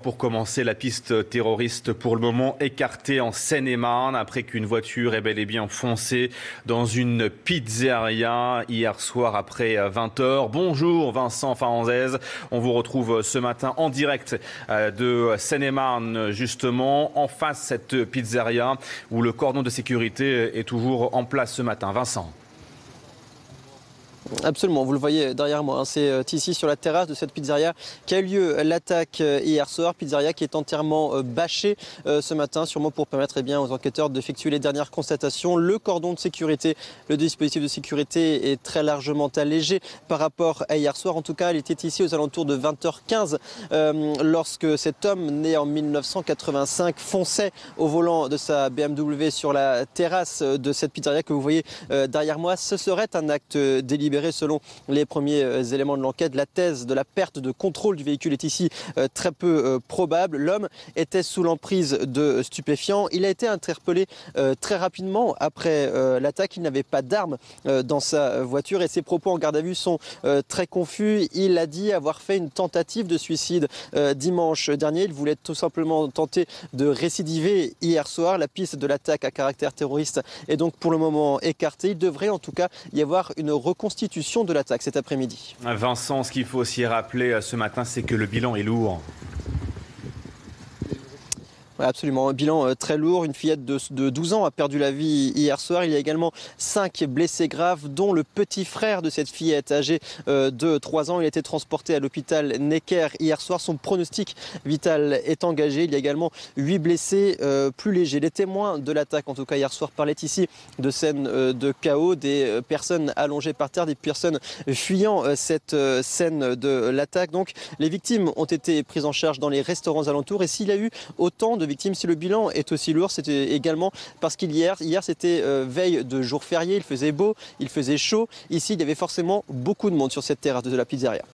Pour commencer, la piste terroriste pour le moment écartée en Seine-et-Marne après qu'une voiture ait bel et bien foncé dans une pizzeria hier soir après 20h. Bonjour Vincent Faranzès, on vous retrouve ce matin en direct de Seine-et-Marne justement, en face de cette pizzeria où le cordon de sécurité est toujours en place ce matin. Vincent. Absolument, vous le voyez derrière moi, c'est ici sur la terrasse de cette pizzeria qu'a eu lieu l'attaque hier soir. Pizzeria qui est entièrement bâchée ce matin, sûrement pour permettre aux enquêteurs d'effectuer les dernières constatations. Le cordon de sécurité, le dispositif de sécurité est très largement allégé par rapport à hier soir. En tout cas, il était ici aux alentours de 20h15 lorsque cet homme né en 1985 fonçait au volant de sa BMW sur la terrasse de cette pizzeria que vous voyez derrière moi. Ce serait un acte délibéré. Selon les premiers éléments de l'enquête, la thèse de la perte de contrôle du véhicule est ici très peu probable. L'homme était sous l'emprise de stupéfiants. Il a été interpellé très rapidement après l'attaque. Il n'avait pas d'arme dans sa voiture et ses propos en garde à vue sont très confus. Il a dit avoir fait une tentative de suicide dimanche dernier. Il voulait tout simplement tenter de récidiver hier soir. La piste de l'attaque à caractère terroriste est donc pour le moment écartée. Il devrait en tout cas y avoir une reconstitution de l'attaque cet après-midi. Vincent, ce qu'il faut aussi rappeler ce matin, c'est que le bilan est lourd. Ouais, absolument, un bilan très lourd. Une fillette de 12 ans a perdu la vie hier soir. Il y a également 5 blessés graves, dont le petit frère de cette fillette âgée de 3 ans. Il a été transporté à l'hôpital Necker hier soir. Son pronostic vital est engagé. Il y a également 8 blessés plus légers. Les témoins de l'attaque, en tout cas hier soir, parlaient ici de scènes de chaos, des personnes allongées par terre, des personnes fuyant cette scène de l'attaque. Donc les victimes ont été prises en charge dans les restaurants alentours. Et s'il y a eu autant de victimes, si le bilan est aussi lourd, c'était également parce qu'hier c'était veille de jour férié, il faisait beau, il faisait chaud. Ici, il y avait forcément beaucoup de monde sur cette terrasse de la pizzeria.